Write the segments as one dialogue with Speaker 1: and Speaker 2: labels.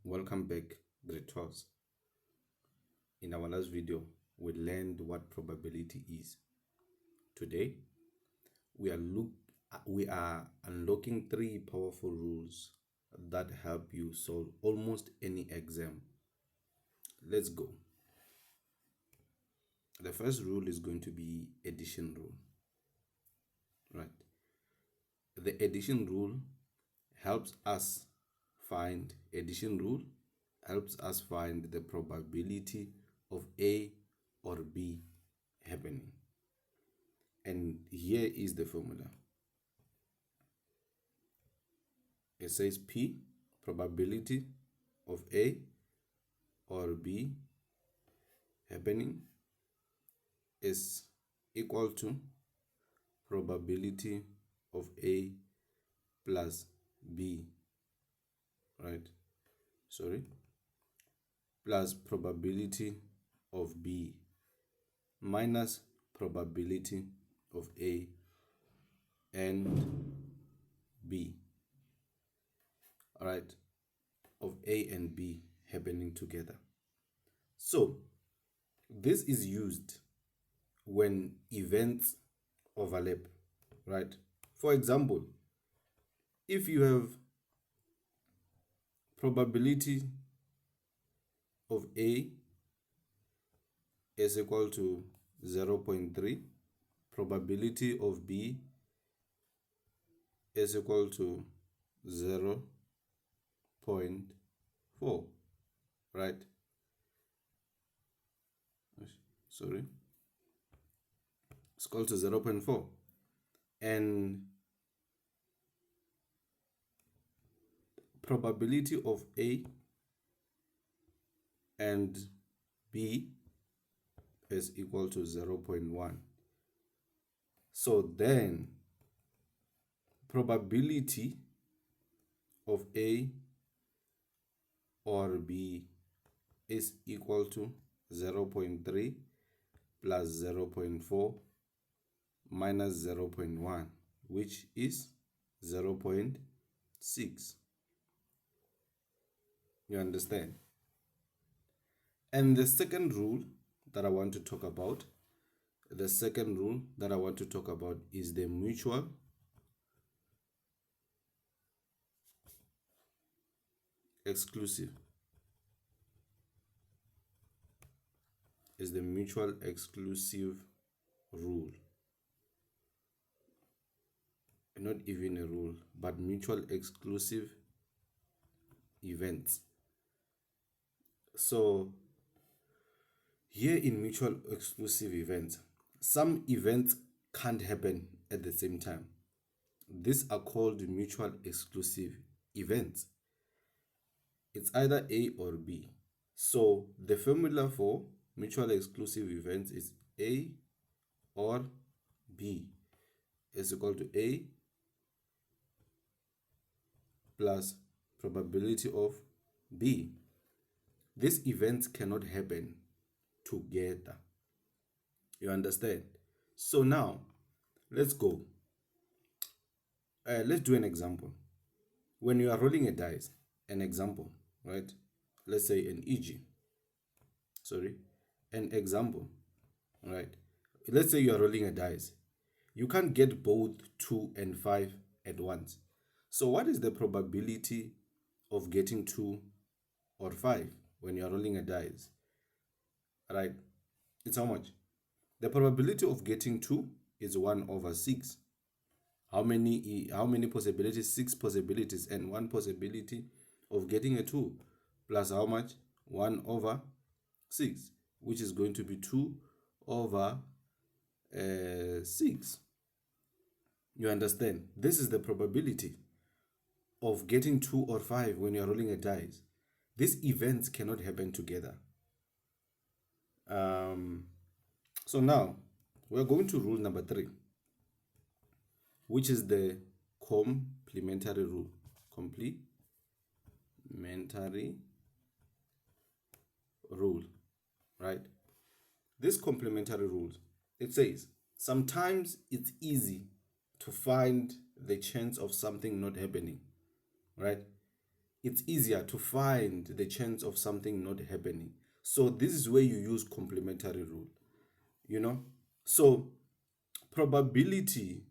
Speaker 1: Welcome back, grade 12s. In our last video, we learned what probability is. Today, we are unlocking three powerful rules that help you solve almost any exam. Let's go. The first rule is going to be addition rule. Right. The addition rule helps us find the probability of A or B happening. And here is the formula. It says P, probability of A or B happening, is equal to probability of A plus B, right? Plus probability of B minus probability of A and B, all right, of A and B happening together. So this is used when events overlap, right? For example, if you have probability of A is equal to 0.3, probability of B is equal to 0.4, right? It's equal to 0.4. And probability of A and B is equal to 0.1. So then probability of A or B is equal to 0.3 plus 0.4 minus 0.1, which is 0.6. You understand? And the second rule that I want to talk about, is the mutual exclusive. Rule. Not even a rule, but mutual exclusive events. So here in mutual exclusive events, some events can't happen at the same time. These are called mutual exclusive events. It's either A or B. So the formula for mutual exclusive events is A or B is equal to A plus probability of B. These events cannot happen together. You understand? So now, let's go. Let's do an example. When you are rolling a dice, an example, right? Let's say an example, right? Let's say you are rolling a dice. You can't get both 2 and 5 at once. So what is the probability of getting 2 or 5 when you are rolling a dice? Right? It's how much? The probability of getting 2 is 1 over 6. How many possibilities? 6 possibilities, and 1 possibility of getting a 2 plus how much? 1 over 6, which is going to be 2 over 6. You understand? This is the probability of getting 2 or 5 when you're rolling a dice. These events cannot happen together. So now we're going to rule number 3, which is the complementary rule. Complementary rule, right? This complementary rule, it says sometimes it's easy to find the chance of something not happening, right? it's easier to find the chance of something not happening. So this is where you use complementary rule, you know. So probability,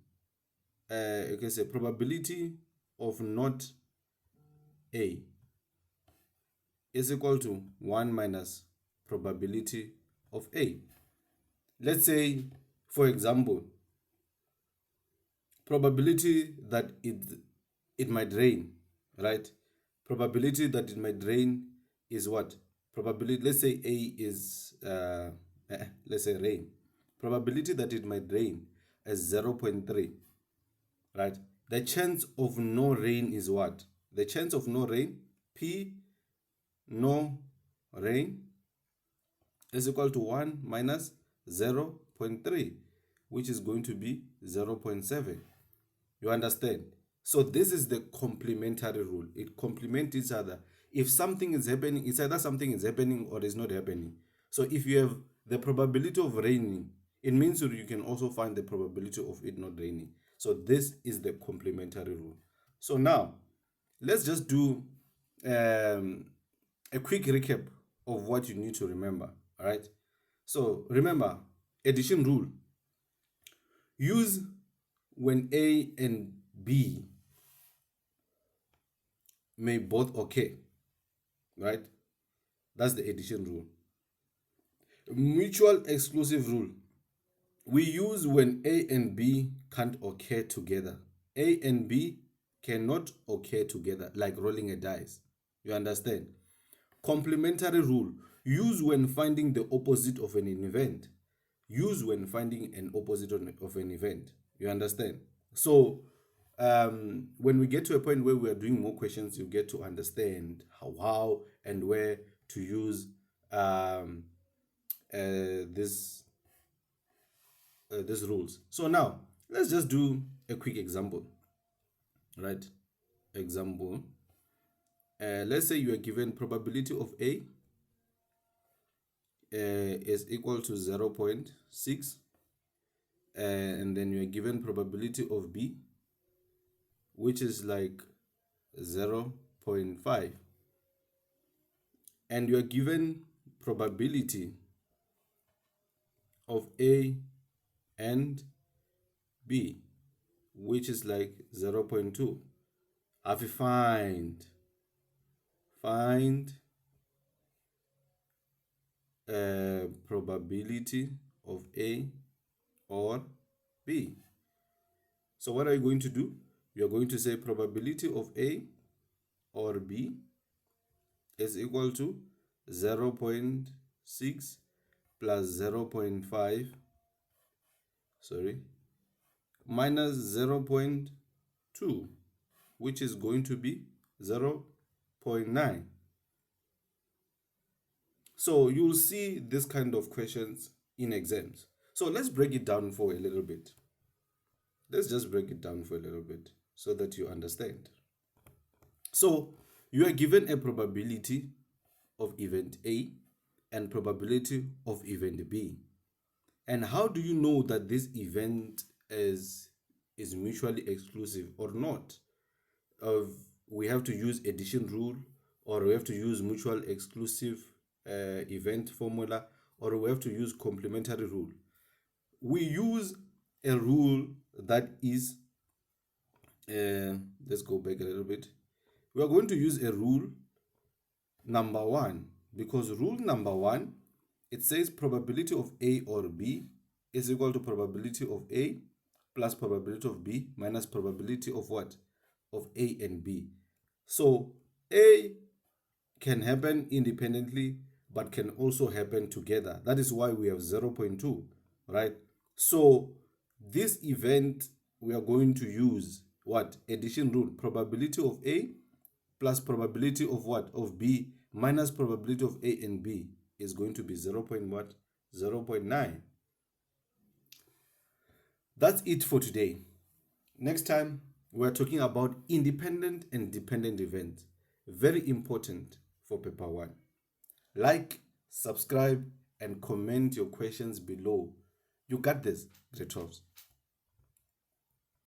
Speaker 1: you can say probability of not A is equal to 1 minus probability of A. Let's say, for example, probability that it might rain, right? Probability that it might rain is what? Probability, let's say A is, let's say rain. Probability that it might rain is 0.3, right? The chance of no rain is what? The chance of no rain, P no rain, is equal to 1 minus 0.3, which is going to be 0.7. You understand? So this is the complementary rule. It complements each other. If something is happening, it's either something is happening or is not happening. So if you have the probability of raining, it means that you can also find the probability of it not raining. So this is the complementary rule. So now, let's just do a quick recap of what you need to remember. All right. So remember, addition rule. Use when A and B may both occur, right? That's the addition rule. Mutual exclusive rule. We use when A and B can't occur together. A and B cannot occur together, like rolling a dice. You understand? Complementary rule. Use when finding the opposite of an event. Use when finding an opposite of an event. You understand? So when we get to a point where we are doing more questions, you get to understand how and where to use this these rules. So now let's just do a quick example, right? Example. Let's say you are given probability of A is equal to 0.6, and then you are given probability of B, which is like 0.5, and you are given probability of A and B, which is like 0.2. Have you find probability of A or B? So what are you going to do? You're going to say probability of A or B is equal to 0.6 plus 0.5, sorry, minus 0.2, which is going to be 0.9. So you'll see this kind of questions in exams. So let's break it down for a little bit. Let's just break it down for a little bit so that you understand. So you are given a probability of event A and probability of event B. And how do you know that this event is mutually exclusive or not? We have to use addition rule, or we have to use mutual exclusive event formula, or we have to use complementary rule. We use a rule that is, let's go back a little bit. We are going to use a rule number 1, because rule number 1, it says probability of A or B is equal to probability of A plus probability of B minus probability of what? Of A and B. So A can happen independently but can also happen together. That is why we have 0.2, right? So this event, we are going to use what? Addition rule. Probability of A plus probability of what? Of B minus probability of A and B is going to be 0.9. That's it for today. Next time, we're talking about independent and dependent events. Very important for paper 1. Like, subscribe, and comment your questions below. You got this, grade 12s.